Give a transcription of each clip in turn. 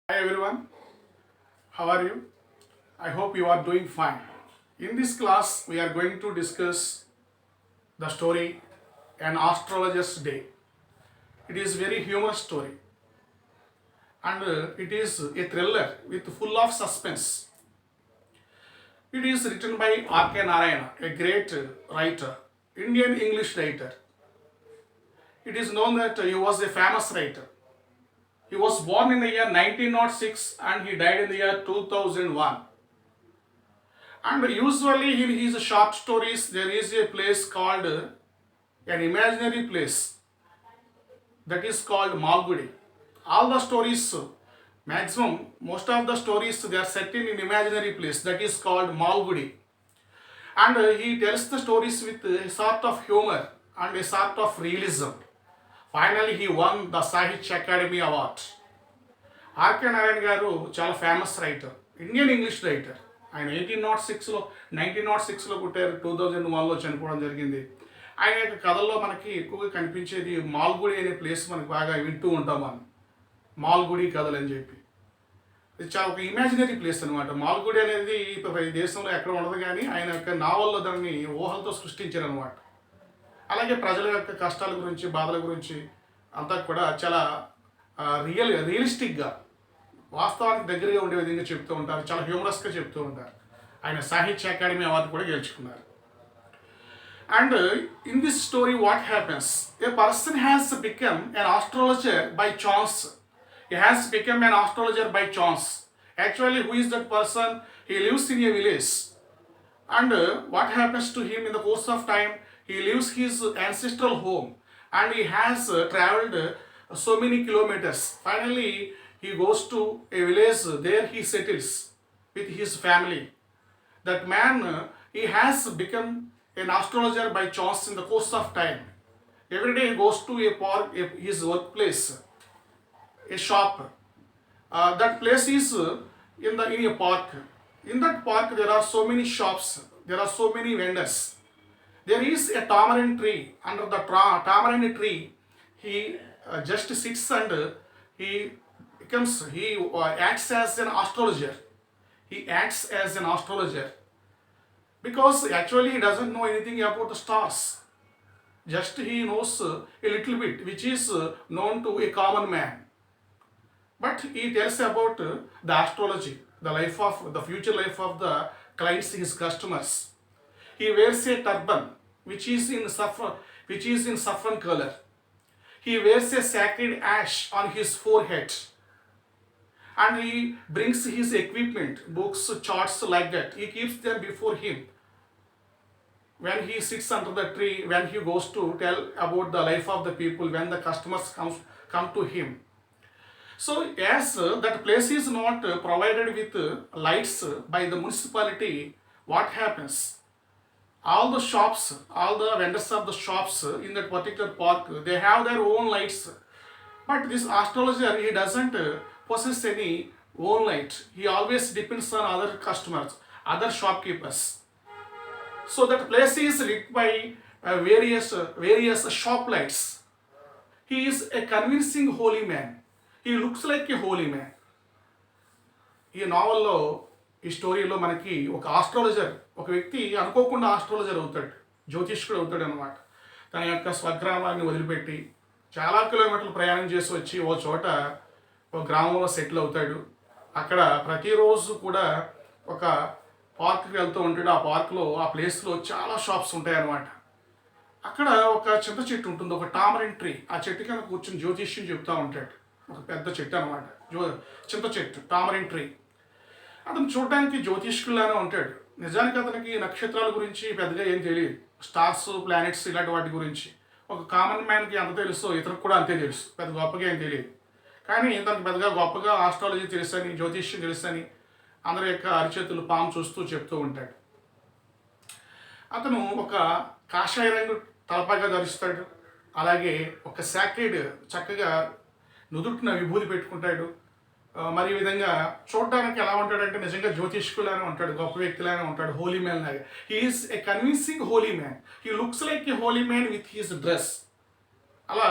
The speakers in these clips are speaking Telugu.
Hi everyone, how are you? I hope you are doing fine. In this class, we are going to discuss the story An Astrologer's Day. It is very humorous story and it is a thriller with full of suspense. It is written by R.K. Narayana, a great writer, Indian English writer. It is known that he was a famous writer. He was born in the year 1906 and he died in the year 2001. And usually in his short stories, there is a place called an imaginary place that is called Malgudi. All the stories, maximum, most of the stories, they are set in an imaginary place that is called Malgudi. And he tells the stories with a sort of humor and a sort of realism. Finally, he won the Sahitya Academy Award. R K Narayana గారు చాలా famous writer, Indian English writer. ఆయన 1906లో పుట్టారు, 2001లో చనిపోవడం జరిగింది. ఆయన యొక్క కథల్లో మనకి ఎక్కువగా కనిపించేది మాల్గుడి అనే ప్లేస్ మనకు బాగా వింటూ ఉంటాం మనం. మాల్గుడి కథలు అని చెప్పి ఇది చాలా ఒక ఇమాజినరీ ప్లేస్ అనమాట. మాల్గుడి అనేది ఈ దేశంలో ఎక్కడ ఉండదు, కానీ ఆయన యొక్క నావల్లో దాన్ని ఊహలతో సృష్టించారనమాట. అలాగే ప్రజల యొక్క కష్టాల గురించి, బాధల గురించి అంతా కూడా చాలా రియలిస్టిక్గా, వాస్తవానికి దగ్గరగా ఉండే విధంగా చెప్తూ ఉంటారు. చాలా హ్యూమరస్గా చెప్తూ ఉంటారు. ఆయన సాహిత్య అకాడమీ అవార్డు కూడా గెలుచుకున్నారు. And in this story what happens, A person has become an astrologer by chance. He has become an astrologer by chance. Actually, who is that person? He lives in a village. And what happens to him in the course of time? He leaves his ancestral home and he has traveled so many kilometers. Finally, he goes to a village. There he settles with his family. That man, he has become an astrologer by chance in the course of time. Every day he goes to a park, his workplace, a shop. That place is in a park. In that park there are so many shops. There are so many vendors. There is a tamarind tree. Under the tamarind tree, he just sits and he acts as an astrologer. He acts as an astrologer because actually he doesn't know anything about the stars. Just he knows a little bit, which is known to a common man. But he tells about the astrology, the future life of the clients, his customers. He wears a turban which is in saffron color. He wears a sacred ash on his forehead. And he brings his equipment, books, charts, like that. He keeps them before him. When he sits under the tree, when he goes to tell about the life of the people, when the customers come to him. So as that place is not provided with lights by the municipality, what happens? All the shops, all the vendors of the shops in that particular park, they have their own lights. But this astrologer, he doesn't possess any own light. He always depends on other customers, other shopkeepers. So that place is lit by various shop lights. He is a convincing holy man. He looks like a holy man. ఈ నావల్లో, ఈ స్టోరీలో మనకి ఒక ఆస్ట్రాలజర్, ఒక వ్యక్తి అనుకోకుండా ఆస్ట్రాలజర్ అవుతాడు, జ్యోతిష్కుడు అవుతాడు అనమాట. తన యొక్క స్వగ్రామాన్ని వదిలిపెట్టి చాలా కిలోమీటర్లు ప్రయాణం చేసి వచ్చి ఓ చోట ఒక గ్రామంలో సెటిల్ అవుతాడు. అక్కడ ప్రతిరోజు కూడా ఒక పార్క్కి వెళ్తూ ఉంటాడు. ఆ పార్క్లో, ఆ ప్లేస్లో చాలా షాప్స్ ఉంటాయి అన్నమాట. అక్కడ ఒక చింత చెట్టు ఉంటుంది, ఒక టామరిన్ ట్రీ. ఆ చెట్టు కింద కూర్చొని జ్యోతిష్యం చెప్తూ ఉంటాడు. ఒక పెద్ద చెట్టు అనమాట, చింత చెట్టు, టామరిన్ ట్రీ. అతను చూడడానికి జ్యోతిష్కుల్లానే ఉంటాడు. నిజానికి అతనికి నక్షత్రాల గురించి పెద్దగా ఏం తెలియదు, స్టార్స్, ప్లానెట్స్ ఇలాంటి వాటి గురించి. ఒక కామన్ మ్యాన్కి ఎంత తెలుసో ఇతనికి కూడా అంతే తెలుసు, పెద్ద గొప్పగా ఏం తెలియదు. కానీ ఇతనికి పెద్దగా గొప్పగా ఆస్ట్రాలజీ తెలుసని, జ్యోతిష్యం తెలుసని అందరి యొక్క అరిచేతులు పాము చూస్తూ చెప్తూ ఉంటాడు. అతను ఒక కాషాయ రంగు తలపాగా ధరిస్తాడు. అలాగే ఒక సాక్రెడ్, చక్కగా నుదుటిన విభూతి పెట్టుకుంటాడు. మరి ఈ విధంగా చూడడానికి ఎలా ఉంటాడంటే నిజంగా జ్యోతిష్కులానే ఉంటాడు, గొప్ప వ్యక్తిలానే ఉంటాడు, హోలీ మ్యాన్ లాగా. He is a convincing holy man. He looks like a holy man with his dress. అలా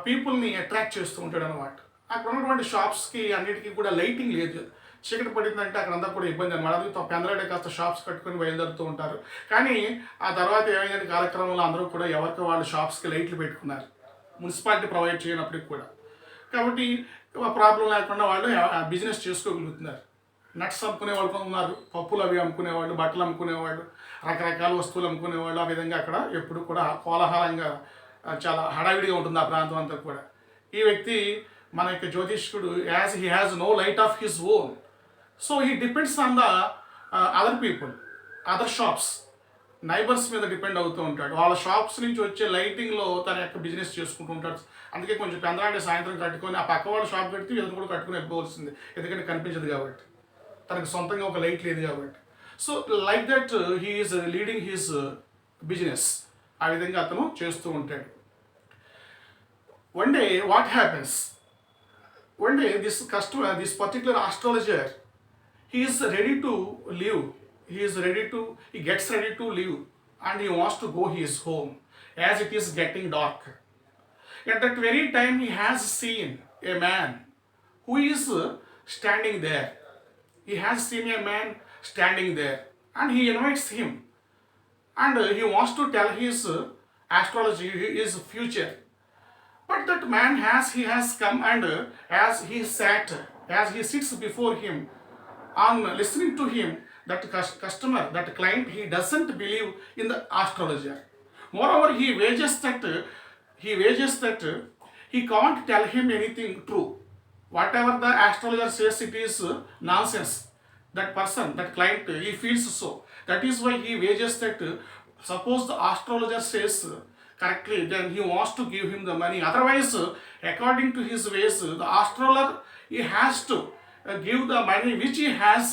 పీపుల్ని అట్రాక్ట్ చేస్తూ ఉంటాడు అనమాట. అక్కడ ఉన్నటువంటి షాప్స్కి అన్నిటికీ కూడా లైటింగ్ లేదు. చీకటి పడిందంటే అక్కడంతా కూడా ఇబ్బంది అనమాట. అది పెందలాడే కాస్త షాప్స్ కట్టుకొని బయలుదేరుతూ ఉంటారు. కానీ ఆ తర్వాత ఏమైందంటే కాలక్రమంలో అందరూ కూడా ఎవరికి వాళ్ళు షాప్స్కి లైట్లు పెట్టుకున్నారు. మున్సిపాలిటీ ప్రొవైడ్ చేయనప్పటికి కూడా. కాబట్టి ప్రాబ్లం లేకుండా వాళ్ళు బిజినెస్ చేసుకోగలుగుతున్నారు. నట్స్ అమ్ముకునే వాళ్ళు ఉన్నారు, పప్పులు అవి అమ్ముకునేవాళ్ళు, బట్టలు అమ్ముకునేవాళ్ళు, రకరకాల వస్తువులు అమ్ముకునేవాళ్ళు. ఆ విధంగా అక్కడ ఎప్పుడు కూడా కోలాహలంగా చాలా హడావిడిగా ఉంటుంది ఆ ప్రాంతం అంతా కూడా. ఈ వ్యక్తి మన యొక్క జ్యోతిష్కుడు as he has no light of his own, so he depends on the other people, other shops, neighbours మీద డిపెండ్ అవుతూ ఉంటాడు. వాళ్ళ షాప్స్ నుంచి వచ్చే లైటింగ్లో తన యొక్క బిజినెస్ చేసుకుంటూ ఉంటాడు. అందుకే కొంచెం పెందలాంటి సాయంత్రం కట్టుకొని ఆ పక్క వాళ్ళ షాప్ పెడితే ఎదురు కూడా కట్టుకుని వెళ్ళిపోవాల్సింది, ఎందుకంటే కనిపించదు కాబట్టి, తనకు సొంతంగా ఒక లైట్ లేదు కాబట్టి. So like that he is leading his business. ఆ విధంగా అతను చేస్తూ ఉంటాడు. One day what happens, one day this customer, this particular astrologer, he is ready to leave, he gets ready to leave, and he wants to go his home as it is getting dark. At that very time he has seen a man who is standing there. He has seen a man standing there, and he invites him, and he wants to tell his astrology, his future. But that man he has come, and as he sits before him, on listening to him, that customer, that client, he doesn't believe in the astrologer. Moreover, he wages that he can't tell him anything true. Whatever the astrologer says, it is nonsense. That person, that client, he feels so. That is why he wages that suppose the astrologer says correctly, then he wants to give him the money. Otherwise, according to his ways, the astrologer, he has to give the money which he has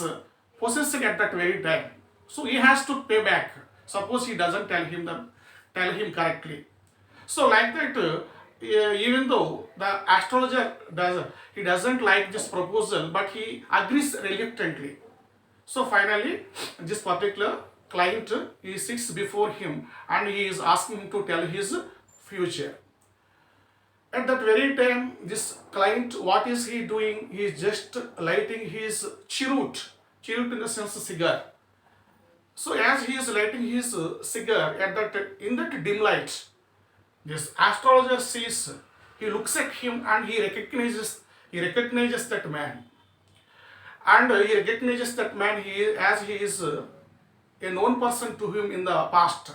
possessed at that very time. So he has to pay back. Suppose he doesn't tell him correctly. So like that, even though the astrologer doesn't like this proposal, but he agrees reluctantly. So finally, this particular client, he sits before him and he is asking him to tell his future. At that very time, this client, what is he doing? He is just lighting his chirut in the sense cigar. So as he is lighting his cigar, in that dim light, this astrologer sees, he looks at him and he recognizes that man. And he recognizes that man as he is a known person to him in the past.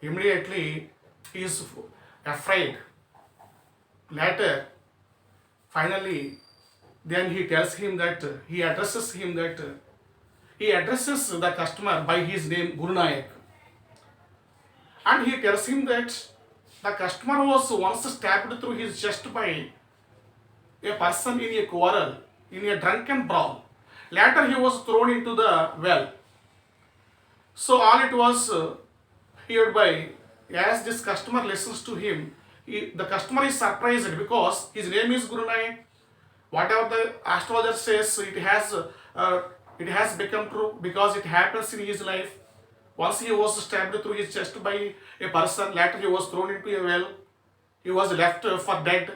Immediately he is afraid. Later, finally, then he tells him that he addresses the customer by his name Guru Nayak. And he tells him that the customer was once stabbed through his chest by a person in a quarrel, in a drunken brawl. Later he was thrown into the well. So all it was hereby, as this customer listens to him, the customer is surprised because his name is Guru Nayak. Whatever the astrologer says, it has become true because it happens in his life. Once he was stabbed through his chest by a person, later he was thrown into a well. He was left for dead.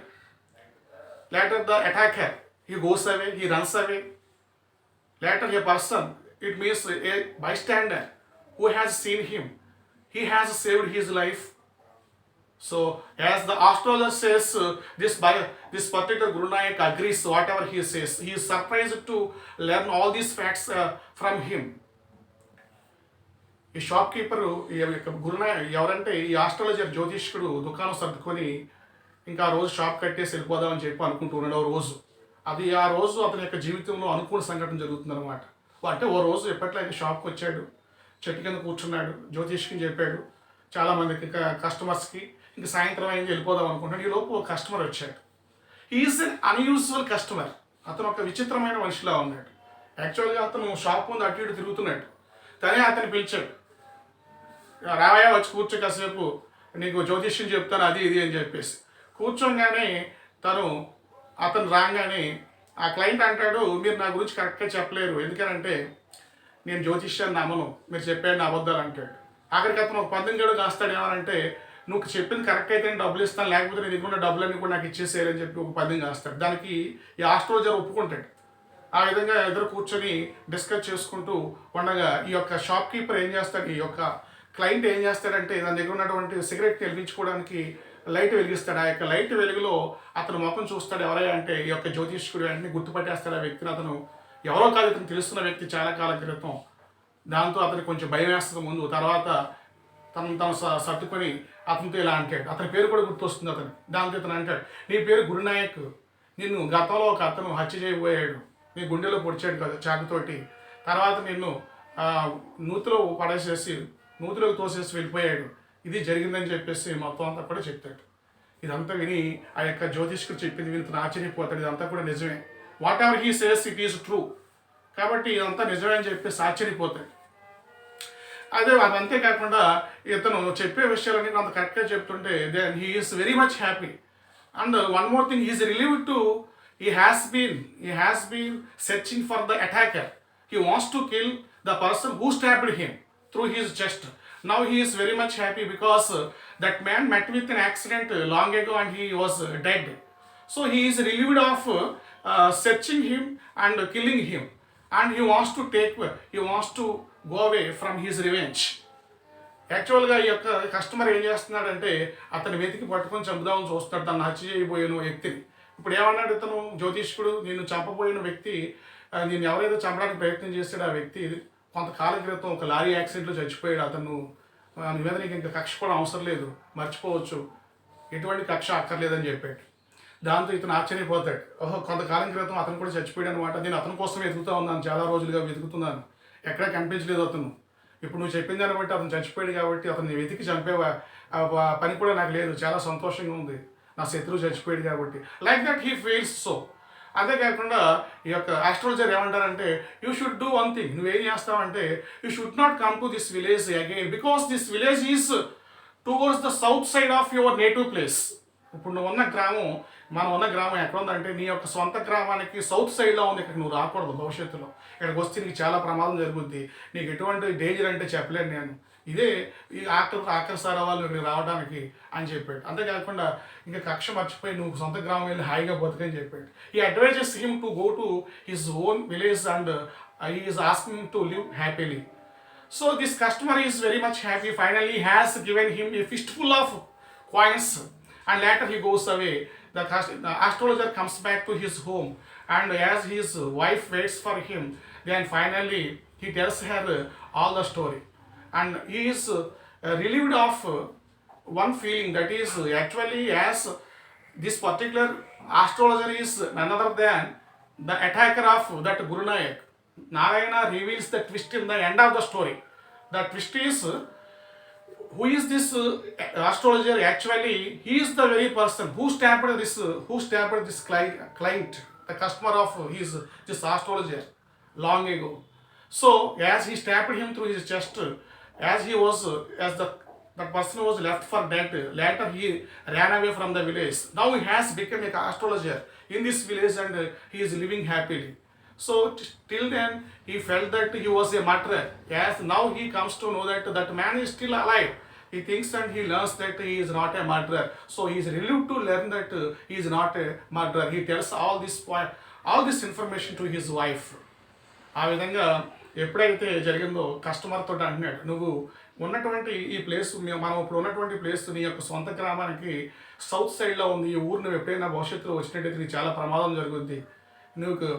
Later the attacker, he goes away, he runs away. Later a person, it means a bystander who has seen him, he has saved his life. So as the astrologer says, this particular Guru Nayak agrees whatever he says. He is surprised to learn all these facts from him. ఈ షాప్ కీపరు గురునాయక్ ఎవరంటే ఈ ఆస్ట్రాలజర్ జ్యోతిష్కుడు దుకాణం సర్దుకొని ఇంకా ఆ రోజు షాప్ కట్టేసి వెళ్ళిపోదామని చెప్పి అనుకుంటున్నాడు. రోజు ఆ రోజు అతని యొక్క జీవితంలో అనుకూల సంఘటన జరుగుతుందన్నమాట. అంటే ఓ రోజు ఎప్పట్లాగే షాప్కి వచ్చాడు, చెట్టు కింద కూర్చున్నాడు, జ్యోతిష్కి చెప్పాడు చాలామందికి కస్టమర్స్కి, ఇంక సాయంత్రం అయింది వెళ్ళిపోదాం అనుకుంటున్నాడు. ఈ లోపు ఒక కస్టమర్ వచ్చాడు. హీఈస్ అన్ అన్యూజువల్ కస్టమర్. అతను ఒక విచిత్రమైన మనిషిలా ఉన్నాడు. యాక్చువల్గా అతను షాప్ ముందు అటు ఇటు తిరుగుతున్నాడు. తనే అతను పిలిచాడు, రావయ్య వచ్చి కూర్చో కాసేపు, నీకు జ్యోతిష్యం చెప్తాను అది ఇది అని చెప్పేసి. కూర్చోగానే అతను రాగానే ఆ క్లయింట్ అంటాడు, మీరు నా గురించి కరెక్ట్గా చెప్పలేరు, ఎందుకనంటే నేను జ్యోతిష్యాన్ని నమ్మను, మీరు చెప్పాను అబద్ధాలు అంటాడు. ఆఖరికి అతను ఒక 19 కాస్తాడు. ఏమనంటే నువ్వు చెప్పింది కరెక్ట్ అయితే నేను డబ్బులు ఇస్తాను, లేకపోతే నీ దగ్గర ఉన్న డబ్బులన్నీ కూడా నాకు ఇచ్చేసేయాలని చెప్పి ఒక పద్యం చేస్తాడు. దానికి ఈ ఆస్ట్రాలజర్ ఒప్పుకుంటాడు. ఆ విధంగా ఇద్దరు కూర్చొని డిస్కస్ చేసుకుంటూ ఉండగా ఈ యొక్క షాప్ కీపర్ ఏం చేస్తాడు, ఈ యొక్క క్లయింట్ ఏం చేస్తాడంటే దాని దగ్గర ఉన్నటువంటి సిగరెట్ వెలిగించుకోవడానికి లైట్ వెలిగిస్తాడు. ఆ యొక్క లైట్ వెలుగులో అతను ముఖం చూస్తాడు. ఎవరై అంటే ఈ యొక్క జ్యోతిష్కుడు వెంటనే గుర్తుపట్టేస్తాడు ఆ వ్యక్తిని. అతను ఎవరో కాదు, ఇతను తెలుస్తున్న వ్యక్తి చాలా కాలం క్రితం. దాంతో అతనికి కొంచెం భయం వేస్తుంది ముందు. తర్వాత తను సర్దుకొని అతనితో ఇలా అంటాడు. అతని పేరు కూడా గుర్తొస్తుంది అతను. దాంతో ఇతను అంటాడు, నీ పేరు గురునాయక్, నిన్ను గతంలో ఒక అతను హత్య చేయబోయాడు, నీ గుండెలో పొడిచాడు కదా చాకుతోటి, తర్వాత నిన్ను నూతిలో పడేసేసి నూతిలోకి తోసేసి వెళ్ళిపోయాడు, ఇది జరిగిందని చెప్పేసి మొత్తం అంతా కూడా చెప్తాడు. ఇదంతా విని ఆ యొక్క జ్యోతిష్కుడు చెప్పింది విని తను ఆశ్చర్యపోతాడు. ఇదంతా కూడా నిజమే, what ever he says it is true, కాబట్టి ఇదంతా నిజమే అని చెప్పేసి ఆశ్చర్యపోతాడు. అదంతే కాకుండా ఇతను చెప్పే విషయాలన్నీ అంత కరెక్ట్గా చెప్తుంటే then he is very much happy. And one more thing, is relieved to he has been searching for the attacker. He wants to kill the person who stabbed him through his chest. Now he is very much happy because that man met with an accident long ago and he was dead. So he is relieved of searching him and killing him, and he wants to go away from his revenge. యాక్చువల్గా ఈ యొక్క కస్టమర్ ఏం చేస్తున్నాడంటే అతను వెతికి పట్టుకొని చంపుదామని చూస్తాడు తను హత్య చేయబోయిన వ్యక్తిని. ఇప్పుడు ఏమన్నాడు ఇతను జ్యోతిష్కుడు, నేను చంపబోయిన వ్యక్తి, నేను ఎవరైతే చంపడానికి ప్రయత్నం చేస్తాడో ఆ వ్యక్తి కొంతకాలం క్రితం ఒక లారీ యాక్సిడెంట్లో చచ్చిపోయాడు. అతను నివేదనకి ఇంకా కక్ష కూడా అవసరం లేదు, మర్చిపోవచ్చు, ఎటువంటి కక్ష అక్కర్లేదని చెప్పాడు. దాంతో ఇతను ఆశ్చర్యపోతాడు. ఓహో, కొంతకాలం క్రితం అతను కూడా చచ్చిపోయాడు అనమాట. నేను అతని కోసం వెతుకుతూ ఉన్నాను, చాలా రోజులుగా వెతుకుతున్నాను, ఎక్కడా కనిపించలేదు అతను. ఇప్పుడు నువ్వు చెప్పిన దాన్ని బట్టి అతను చచ్చిపోయాడు కాబట్టి అతన్ని వెతికి చంపే పని కూడా నాకు లేదు, చాలా సంతోషంగా ఉంది, నా శత్రువు చచ్చిపోయాడు కాబట్టి. Like that he feels so. అదే కాకుండా ఈ యొక్క ఆస్ట్రాలజర్ ఏమంటారంటే, you should do one thing, నువ్వేం చేస్తావంటే you should not come to this village again because this village is towards the south side of your native place. ఇప్పుడు మనం ఉన్న గ్రామం ఎక్కడ ఉందంటే నీ యొక్క సొంత గ్రామానికి సౌత్ సైడ్లో ఉంది. ఇక్కడికి నువ్వు రాకూడదు భవిష్యత్తులో. ఇక్కడికి వస్తే నీకు చాలా ప్రమాదం జరుగుద్ది, నీకు ఎటువంటి డేంజర్ అంటే చెప్పలేను నేను, ఇదే ఈ ఆఖరిసారి వాళ్ళు ఇక్కడికి రావడానికి అని చెప్పాడు. అంతేకాకుండా ఇంకా కక్ష మర్చిపోయి నువ్వు సొంత గ్రామం వెళ్ళి హాయిగా బతుకని చెప్పాడు. He advises him to go to his own village and he is asking to live happily. So this customer is very much happy. Finally he has given him a fistful of coins and later he goes away. The astrologer comes back to his home and as his wife waits for him, then finally he tells her all the story. And he is relieved of one feeling, that is actually as this particular astrologer is none other than the attacker of that Guru Nayak. Narayana reveals the twist in the end of the story. The twist is, who is this astrologer? Actually he is the very person who stabbed this client, the customer of this astrologer long ago. So as he stabbed him through his chest, as that person was left for dead, later he ran away from the village. Now he has become an astrologer in this village and he is living happily. So till then he felt that he was a murderer. As now he comes to know that man is still alive, he thinks and he learns that he is not a murderer. So he is relieved to learn that he is not a murderer. He tells all this information to his wife. ఆ విధంగా ఎప్పుడైతే జరిగిందో కస్టమర్ తోటి అంటున్నాడు, నువ్వు ఉన్నటువంటి ఈ ప్లేస్, మనం ఇప్పుడు ఉన్నటువంటి ప్లేస్ నీ యొక్క సొంత గ్రామానికి సౌత్ సైడ్లో ఉంది. ఈ ఊరు నువ్వు ఎప్పుడైనా భవిష్యత్తులో వచ్చినట్టయితే నీకు చాలా ప్రమాదం జరుగుద్ది, నువ్వు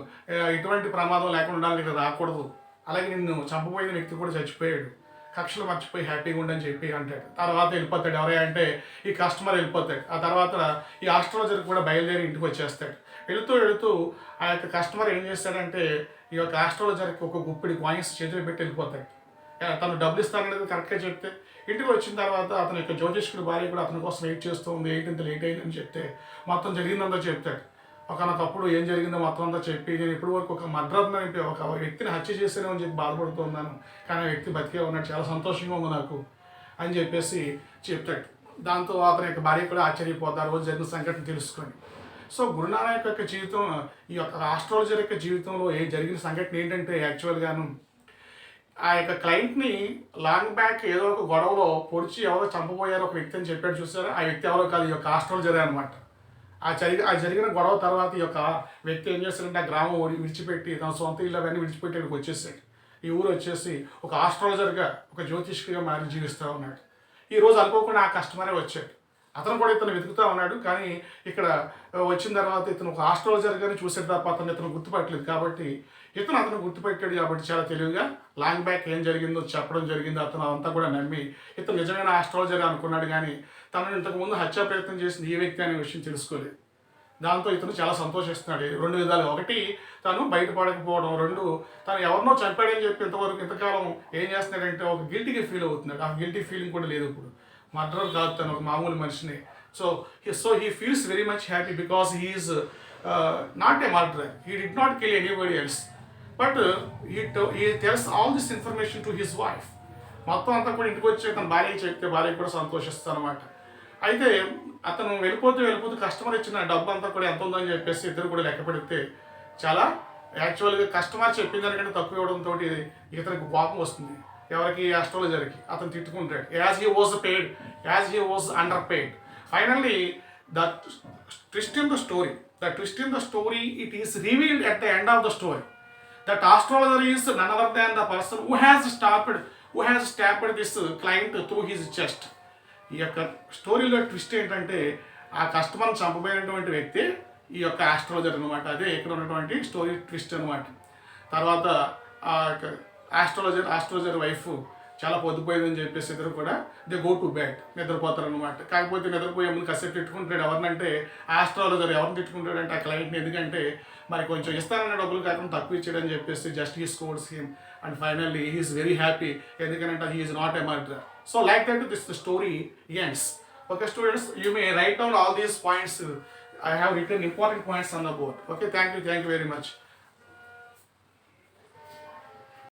ఎటువంటి ప్రమాదం లేకుండా ఉండాలని ఇక్కడ రాకూడదు, అలాగే నిన్ను చంపబోయిన వ్యక్తి కూడా చచ్చిపోయాడు, కక్షలు మర్చిపోయి హ్యాపీగా ఉండని చెప్పి అంటాడు. తర్వాత వెళ్ళిపోతాడు. ఎవరైనా అంటే ఈ కస్టమర్ వెళ్ళిపోతాడు. ఆ తర్వాత ఈ ఆస్ట్రాలజర్ కూడా బయలుదేరి ఇంటికి వచ్చేస్తాడు. వెళుతూ ఆ యొక్క కస్టమర్ ఏం చేస్తాడంటే ఈ యొక్క ఆస్ట్రాలజర్కి ఒక గుప్పిడి కాయిన్స్ చేతిలో పెట్టి వెళ్ళిపోతాడు. తను డబ్బులు ఇస్తాననేది కరెక్ట్గా చెప్తే ఇంటికి వచ్చిన తర్వాత అతని యొక్క జ్యోతిష్కుడి భార్య కూడా అతని కోసం వెయిట్ చేస్తూ ఉంది. ఇంత లేట్ అయిందని చెప్తే మొత్తం జరిగిందంతా చెప్తాడు. ఒకనొకప్పుడు ఏం జరిగిందో మొత్తం అంతా చెప్పి, నేను ఇప్పటి వరకు ఒక మర్డర్ని ఒక వ్యక్తిని హత్య చేశాను అని చెప్పి బాధపడుతున్నాను, కానీ ఆ వ్యక్తి బతికే ఉన్నాడు, చాలా సంతోషంగా ఉంది నాకు అని చెప్పేసి చెప్తాడు. దాంతో అతని యొక్క భార్య కూడా ఆశ్చర్యపోతారు రోజు జరిగిన సంఘటన తెలుసుకొని. సో గురునానక్ యొక్క జీవితం, ఈ యొక్క ఆస్ట్రాలజర్ యొక్క జీవితంలో జరిగిన సంఘటన ఏంటంటే యాక్చువల్గాను ఆ యొక్క క్లయింట్ని లాంగ్ బ్యాక్ ఏదో ఒక గొడవలో పొడిచి ఎవరో చంపబోయారు ఒక వ్యక్తి అని చెప్పాడు చూసారా, ఆ వ్యక్తి ఎవరో కాదు, ఈ యొక్క ఆస్ట్రాలజరే అనమాట. ఆ జరిగిన గొడవ తర్వాత ఈ యొక్క వ్యక్తి ఏం చేస్తాడంటే ఆ గ్రామం విడిచిపెట్టి తన సొంత ఇల్లు అవన్నీ విడిచిపెట్టి ఇక్కడికి వచ్చేసాడు. ఈ ఊరు వచ్చేసి ఒక ఆస్ట్రాలజర్గా ఒక జ్యోతిష్కుడిగా మారి జీవిస్తూ ఉన్నాడు. ఈ రోజు అనుకోకుండా ఆ కస్టమరే వచ్చాడు. అతను కూడా ఇతను వెతుకుతా ఉన్నాడు, కానీ ఇక్కడ వచ్చిన తర్వాత ఇతను ఒక ఆస్ట్రాలజర్గానే చూసాడు తప్ప ఇతను గుర్తుపట్టలేదు. కాబట్టి అతను గుర్తుపెట్టాడు కాబట్టి చాలా తెలివిగా లాంగ్ బ్యాక్ ఏం జరిగిందో చెప్పడం జరిగింది. అతను అంతా కూడా నమ్మి ఇతను నిజమైన ఆస్ట్రాలజర్ అనుకున్నాడు, కానీ తనను ఇంతకుముందు హత్యా ప్రయత్నం చేసింది ఈ వ్యక్తి అనే విషయం తెలుసుకోలేదు. దాంతో ఇతను చాలా సంతోషిస్తున్నాడు 2 విధాలు. ఒకటి, తను బయటపడకపోవడం. 2, తను ఎవరినో చంపాడని చెప్పి ఇంతకాలం ఏం చేస్తున్నాడంటే ఒక గిల్టీగా ఫీల్ అవుతున్నాడు. ఆ గిల్టీ ఫీలింగ్ కూడా లేదు ఇప్పుడు. మర్డర్ కాదు, తను ఒక మామూలు మనిషిని. So he feels very much happy because he is not a murderer. He did not kill anybody else, but he tells all this information to his wife. మొత్తం అంతా కూడా ఇంటికి వచ్చి తన భార్యకి చెప్తే భార్య కూడా సంతోషిస్తాను అనమాట. అయితే అతను వెళ్ళిపోతూ కస్టమర్ ఇచ్చిన డబ్బు అంతా కూడా ఎంత ఉందని చెప్పేసి ఇద్దరు కూడా లెక్క పెడితే చాలా యాక్చువల్గా కస్టమర్ చెప్పిన దానికంటే తక్కువ ఇవ్వడంతో ఇతనికి కోపం వస్తుంది. ఎవరికి? ఆస్ట్రాలజర్కి. అతను తిట్టుకుంటాడు. As he was underpaid. Finally the twist in the story it is revealed at the end of the story that astrologer is none other than the person who has stabbed this client through his chest. ఈ యొక్క స్టోరీలో ట్విస్ట్ ఏంటంటే ఆ కస్టమర్ని చంపబోయినటువంటి వ్యక్తి ఈ యొక్క ఆస్ట్రాలజర్ అనమాట. అదే ఇక్కడ ఉన్నటువంటి స్టోరీ ట్విస్ట్ అనమాట. తర్వాత ఆ యొక్క ఆస్ట్రాలజర్ వైఫ్ చాలా పొద్దుపోయిందని చెప్పేసి ఇద్దరు కూడా దే గో టు బెడ్, నిద్రపోతారు అనమాట. కాకపోతే నిద్రపోయే ముందు కాసేపు తిట్టుకుంటాడు. ఎవరినంటే ఆస్ట్రాలజర్ ఎవరిని తిట్టుకుంటాడంటే ఆ క్లయింట్ని. ఎందుకంటే మరి కొంచెం ఇస్తానన్న డబ్బులు కాకుండా తక్కువ ఇచ్చాడని చెప్పేసి just he scolds him and finally he is very happy. ఎందుకంటే he is not a murderer. So like that this the story ends. Okay students, you may write down all these points. I have written important points on the board. Okay, thank you very much.